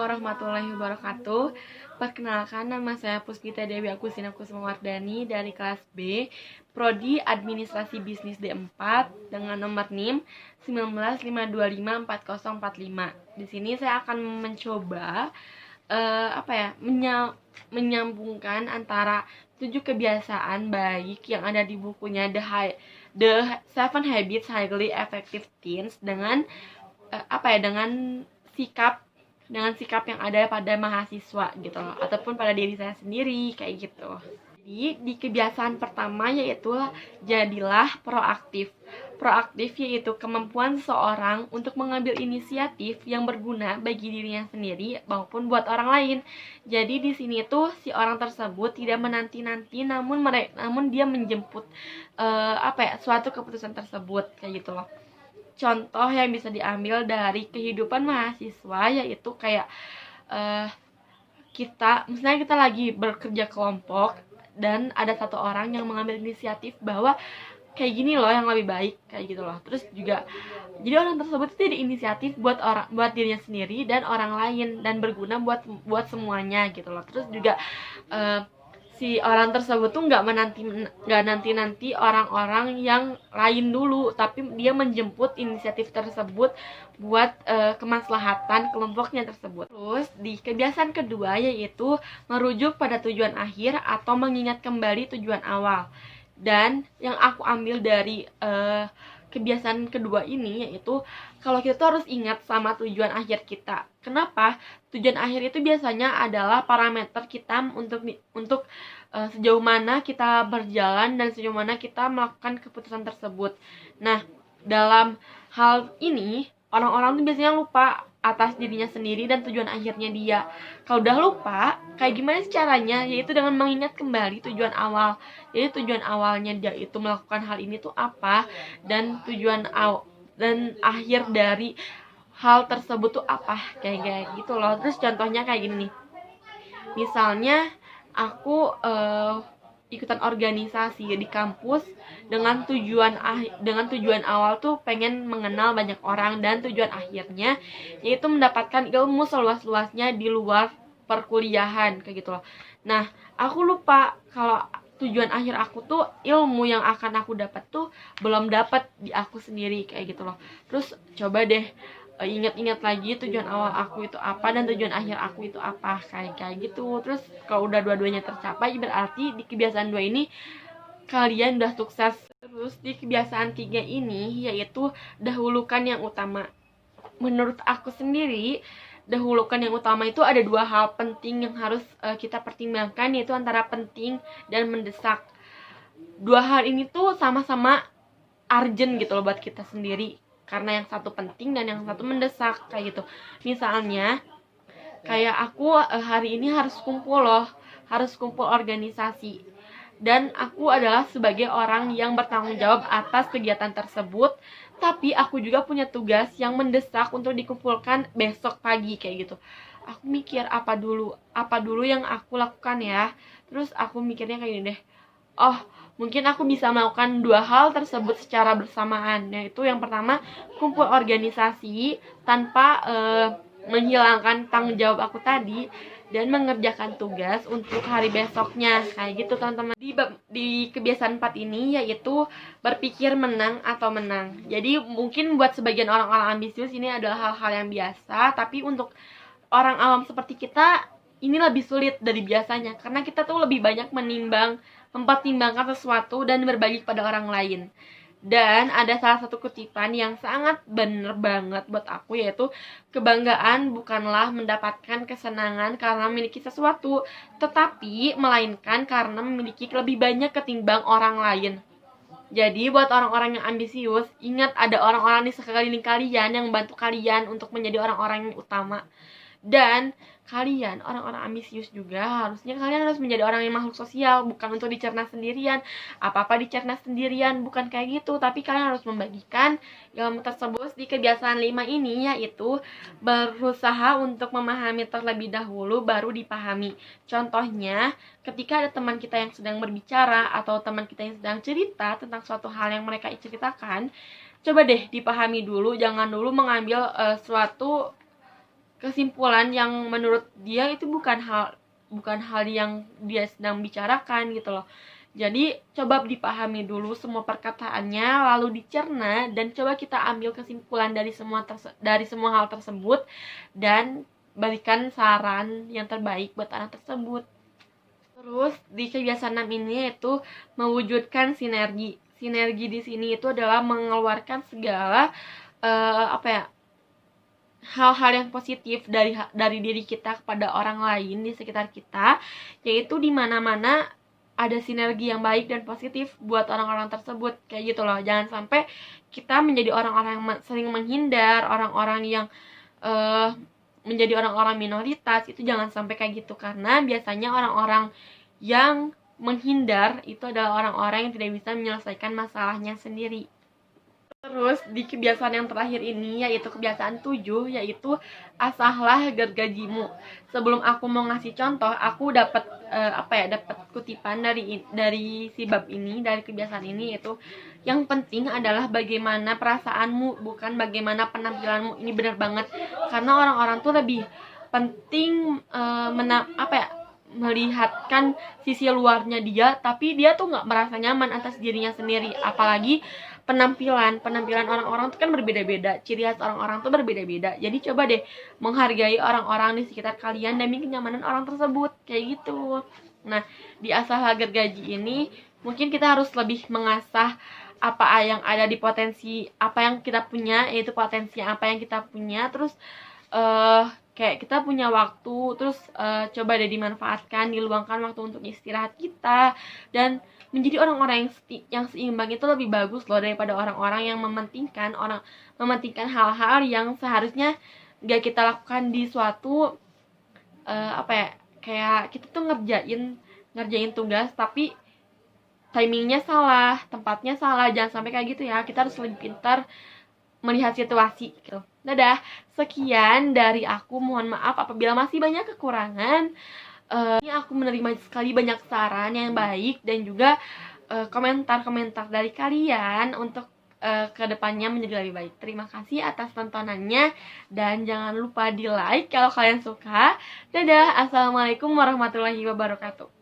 warahmatullahi wabarakatuh. Perkenalkan, nama saya Puspita Dewi Agustina Kusumawardani dari kelas B, Prodi Administrasi Bisnis D4 dengan nomor NIM 195254045. Di sini saya akan mencoba menyambungkan antara 7 kebiasaan baik yang ada di bukunya The Seven Habits Highly Effective Teens dengan dengan sikap yang ada pada mahasiswa gitu loh, ataupun pada diri saya sendiri kayak gitu. Jadi di kebiasaan pertama yaitu jadilah proaktif. Proaktif yaitu kemampuan seseorang untuk mengambil inisiatif yang berguna bagi dirinya sendiri maupun buat orang lain. Jadi di sini tuh si orang tersebut tidak menanti-nanti, namun dia menjemput suatu keputusan tersebut kayak gitu loh. Contoh yang bisa diambil dari kehidupan mahasiswa yaitu kayak misalnya kita lagi bekerja kelompok dan ada satu orang yang mengambil inisiatif bahwa kayak gini loh yang lebih baik kayak gitu loh. Terus juga jadi orang tersebut itu inisiatif buat dirinya sendiri dan orang lain dan berguna buat semuanya gitu loh. Terus juga si orang tersebut tuh nggak nanti orang-orang yang lain dulu, tapi dia menjemput inisiatif tersebut buat kemaslahatan kelompoknya tersebut. Terus di kebiasaan kedua yaitu merujuk pada tujuan akhir atau mengingat kembali tujuan awal. Dan yang aku ambil dari kebiasaan kedua ini yaitu kalau kita tuh harus ingat sama tujuan akhir kita. Kenapa? Tujuan akhir itu biasanya adalah parameter kita untuk sejauh mana kita berjalan dan sejauh mana kita melakukan keputusan tersebut. Nah, dalam hal ini orang-orang tuh biasanya lupa atas dirinya sendiri dan tujuan akhirnya dia. Kalau udah lupa, kayak gimana sih caranya? Yaitu dengan mengingat kembali tujuan awal. Jadi tujuan awalnya dia itu melakukan hal ini tuh apa, dan dan akhir dari hal tersebut tuh apa, kayak gitu loh. Terus contohnya kayak gini nih. Misalnya aku ikutan organisasi di kampus dengan tujuan awal tuh pengen mengenal banyak orang, dan tujuan akhirnya yaitu mendapatkan ilmu seluas-luasnya di luar perkuliahan kayak gitu loh. Nah, aku lupa kalau tujuan akhir aku tuh ilmu yang akan aku dapat tuh belum dapat di aku sendiri kayak gitu loh. Terus coba deh ingat-ingat lagi tujuan awal aku itu apa dan tujuan akhir aku itu apa, kayak gitu. Terus kalau udah dua-duanya tercapai berarti di kebiasaan dua ini kalian udah sukses. Terus di kebiasaan tiga ini yaitu dahulukan yang utama. Menurut aku sendiri, dahulukan yang utama itu ada dua hal penting yang harus kita pertimbangkan, yaitu antara penting dan mendesak. Dua hal ini tuh sama-sama urgent gitu loh buat kita sendiri, karena yang satu penting dan yang satu mendesak kayak gitu. Misalnya kayak aku hari ini harus kumpul organisasi, dan aku adalah sebagai orang yang bertanggung jawab atas kegiatan tersebut, tapi aku juga punya tugas yang mendesak untuk dikumpulkan besok pagi kayak gitu. Aku mikir apa dulu yang aku lakukan ya. Terus aku mikirnya kayak gini deh, oh mungkin aku bisa melakukan dua hal tersebut secara bersamaan, yaitu yang pertama kumpul organisasi tanpa menghilangkan tanggung jawab aku tadi, dan mengerjakan tugas untuk hari besoknya kayak gitu teman-teman. Di kebiasaan 4 ini yaitu berpikir menang atau menang. Jadi mungkin buat sebagian orang-orang ambisius ini adalah hal-hal yang biasa, tapi untuk orang awam seperti kita ini lebih sulit dari biasanya, karena kita tuh lebih banyak mempertimbangkan sesuatu dan berbagi pada orang lain. Dan ada salah satu kutipan yang sangat bener banget buat aku, yaitu kebanggaan bukanlah mendapatkan kesenangan karena memiliki sesuatu, tetapi melainkan karena memiliki lebih banyak ketimbang orang lain. Jadi buat orang-orang yang ambisius, ingat ada orang-orang di sekeliling kalian yang membantu kalian untuk menjadi orang-orang yang utama. Dan kalian, orang-orang ambisius juga, harusnya kalian harus menjadi orang yang makhluk sosial, bukan untuk dicerna sendirian. Apa-apa dicerna sendirian, bukan kayak gitu. Tapi kalian harus membagikan ilmu tersebut. Di kebiasaan 5 ini yaitu berusaha untuk memahami terlebih dahulu baru dipahami. Contohnya, ketika ada teman kita yang sedang berbicara atau teman kita yang sedang cerita tentang suatu hal yang mereka ceritakan, coba deh dipahami dulu, jangan dulu mengambil suatu kesimpulan yang menurut dia itu bukan hal yang dia sedang bicarakan gitu loh. Jadi coba dipahami dulu semua perkataannya, lalu dicerna dan coba kita ambil kesimpulan dari semua hal tersebut dan berikan saran yang terbaik buat anak tersebut. Terus di kebiasaan 6 ini yaitu mewujudkan sinergi. Sinergi di sini itu adalah mengeluarkan segala hal-hal yang positif dari diri kita kepada orang lain di sekitar kita, yaitu di mana-mana ada sinergi yang baik dan positif buat orang-orang tersebut, kayak gitu loh. Jangan sampai kita menjadi orang-orang yang sering menghindar, orang-orang yang menjadi orang-orang minoritas, itu jangan sampai kayak gitu, karena biasanya orang-orang yang menghindar itu adalah orang-orang yang tidak bisa menyelesaikan masalahnya sendiri. Terus di kebiasaan yang terakhir ini yaitu kebiasaan 7, yaitu asahlah gergajimu. Sebelum aku mau ngasih contoh, aku dapat dapat kutipan dari si bab ini, dari kebiasaan ini, yaitu yang penting adalah bagaimana perasaanmu, bukan bagaimana penampilanmu. Ini benar banget, karena orang-orang tuh lebih penting melihatkan sisi luarnya dia, tapi dia tuh nggak merasa nyaman atas dirinya sendiri. Apalagi penampilan orang-orang tuh kan berbeda-beda, ciri khas orang-orang tuh berbeda-beda. Jadi coba deh menghargai orang-orang di sekitar kalian demi kenyamanan orang tersebut, kayak gitu. Nah, di asah gergaji ini mungkin kita harus lebih mengasah apa yang ada di potensi apa yang kita punya, yaitu potensi apa yang kita punya. Terus kayak kita punya waktu, terus coba deh dimanfaatkan, diluangkan waktu untuk istirahat kita, dan menjadi orang-orang yang seimbang itu lebih bagus loh daripada orang-orang yang mementingkan hal-hal yang seharusnya gak kita lakukan di suatu kayak kita tuh ngerjain tugas tapi timingnya salah, tempatnya salah. Jangan sampai kayak gitu ya. Kita harus lebih pintar melihat situasi gitu. Dadah, sekian dari aku. Mohon maaf apabila masih banyak kekurangan. Ini aku menerima sekali banyak saran yang baik dan juga komentar-komentar dari kalian untuk kedepannya menjadi lebih baik. Terima kasih atas tontonannya dan jangan lupa di like kalau kalian suka. Dadah, assalamualaikum warahmatullahi wabarakatuh.